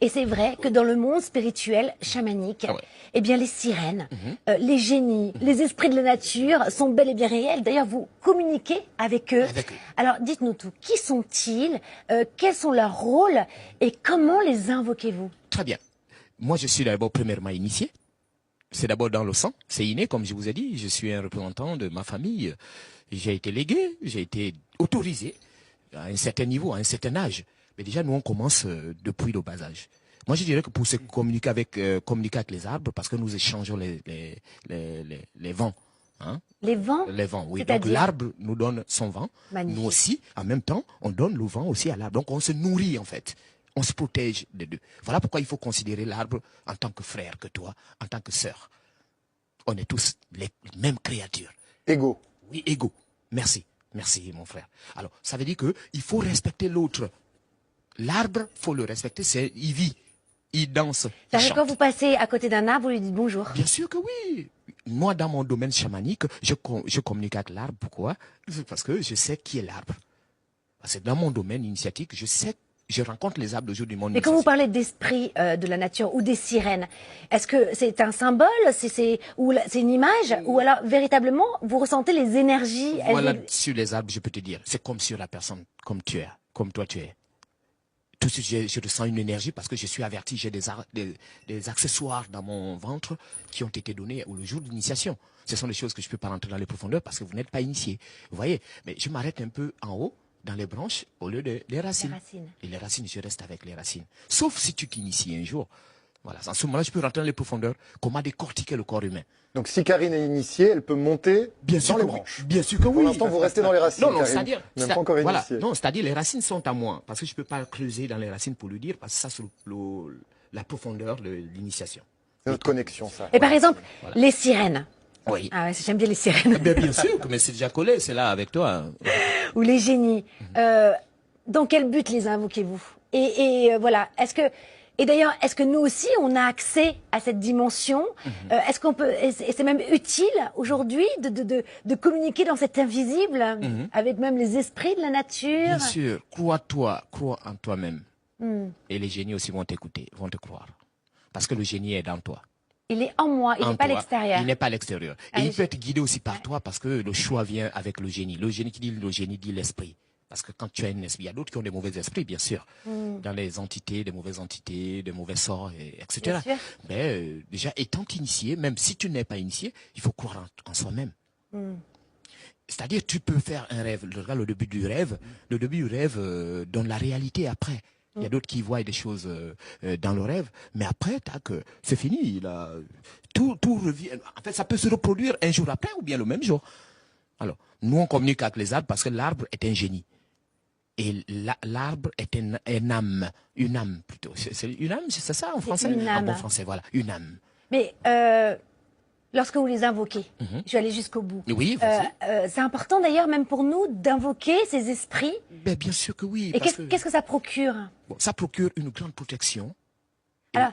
Et c'est vrai que dans le monde spirituel chamanique, eh bien les sirènes, les génies, les esprits de la nature sont bel et bien réels. D'ailleurs, vous communiquez avec eux. Alors, dites-nous tout. Qui sont-ils? Quels sont leurs rôles? Et comment les invoquez-vous? Très bien. Moi, je suis d'abord premièrement initié. C'est d'abord dans le sang. C'est inné, comme je vous ai dit. Je suis un représentant de ma famille. J'ai été légué, j'ai été autorisé à un certain niveau, à un certain âge. Mais déjà, nous, on commence depuis le bas âge. Moi, je dirais que pour se communiquer avec les arbres, parce que nous échangeons les vents. Hein? Les vents? Les vents, oui. Donc, l'arbre nous donne son vent. Magnifique. Nous aussi, en même temps, on donne le vent aussi à l'arbre. Donc, on se nourrit, en fait. On se protège des deux. Voilà pourquoi il faut considérer l'arbre en tant que frère que toi, en tant que sœur. On est tous les mêmes créatures. Égaux. Oui, égaux. Merci. Merci, mon frère. Alors, ça veut dire qu'il faut respecter l'autre. L'arbre, faut le respecter, il vit, il danse, il chante. Quand vous passez à côté d'un arbre, vous lui dites bonjour? Bien sûr que oui. Moi, dans mon domaine chamanique, je communique avec l'arbre. Pourquoi? Parce que je sais qui est l'arbre. Parce que dans mon domaine initiatique, je rencontre les arbres le jour du monde. Mais quand vous parlez d'esprit de la nature ou des sirènes, est-ce que c'est un symbole, c'est une image, ou alors véritablement vous ressentez les énergies? Voilà, sur les arbres, je peux te dire, c'est comme sur la personne, comme tu es, comme toi tu es. Tout de suite, je ressens une énergie parce que je suis averti, j'ai des accessoires dans mon ventre qui ont été donnés le jour de l'initiation. Ce sont des choses que je ne peux pas rentrer dans les profondeurs parce que vous n'êtes pas initié. Vous voyez, mais je m'arrête un peu en haut, dans les branches, au lieu des racines. Et les racines, je reste avec les racines. Sauf si tu t'inities un jour. Voilà, en ce moment-là, je peux rentrer dans les profondeurs, comment décortiquer le corps humain. Donc si Karine est initiée, elle peut monter dans les branches. Bien sûr que oui. Pour l'instant, vous restez dans les racines. Non, c'est-à-dire, même pas encore voilà, initiée. non, c'est-à-dire les racines sont à moi, parce que je peux pas creuser dans les racines pour le dire, parce que ça c'est la profondeur de l'initiation. C'est notre connexion, ça. Et par exemple, les sirènes. Oui. Ah ouais, j'aime bien les sirènes. Bien sûr, mais c'est déjà collé, c'est là avec toi. Ou les génies. Dans quel but les invoquez-vous? Et voilà, et d'ailleurs, est-ce que nous aussi, on a accès à cette dimension? Est-ce qu'on peut, et c'est même utile aujourd'hui de communiquer dans cet invisible, avec même les esprits de la nature? Bien sûr, crois en toi-même. Et les génies aussi vont t'écouter, vont te croire. Parce que le génie est dans toi. Il est en moi, il n'est pas à l'extérieur. Il n'est pas à l'extérieur. Et il peut être guidé aussi par toi parce que le choix vient avec le génie. Le génie dit l'esprit. Parce que quand tu as un esprit, il y a d'autres qui ont des mauvais esprits, bien sûr. Dans les entités, des mauvaises entités, des mauvais sorts, etc. Mais déjà, étant initié, même si tu n'es pas initié, il faut croire en soi-même. C'est-à-dire, tu peux faire un rêve. Regarde le début du rêve. Le début du rêve donne la réalité après. Il y a d'autres qui voient des choses dans le rêve, mais après, c'est fini. Tout revient. En fait, ça peut se reproduire un jour après ou bien le même jour. Alors, nous, on communique avec les arbres parce que l'arbre est un génie. Et l'arbre est une âme plutôt. C'est une âme, c'est ça en français? Une âme. En bon français, voilà, une âme. Mais lorsque vous les invoquez, je vais aller jusqu'au bout. Oui, c'est important d'ailleurs, même pour nous, d'invoquer ces esprits. Bien sûr que oui. Et qu'est-ce que ça procure? Ça procure une grande protection. Alors,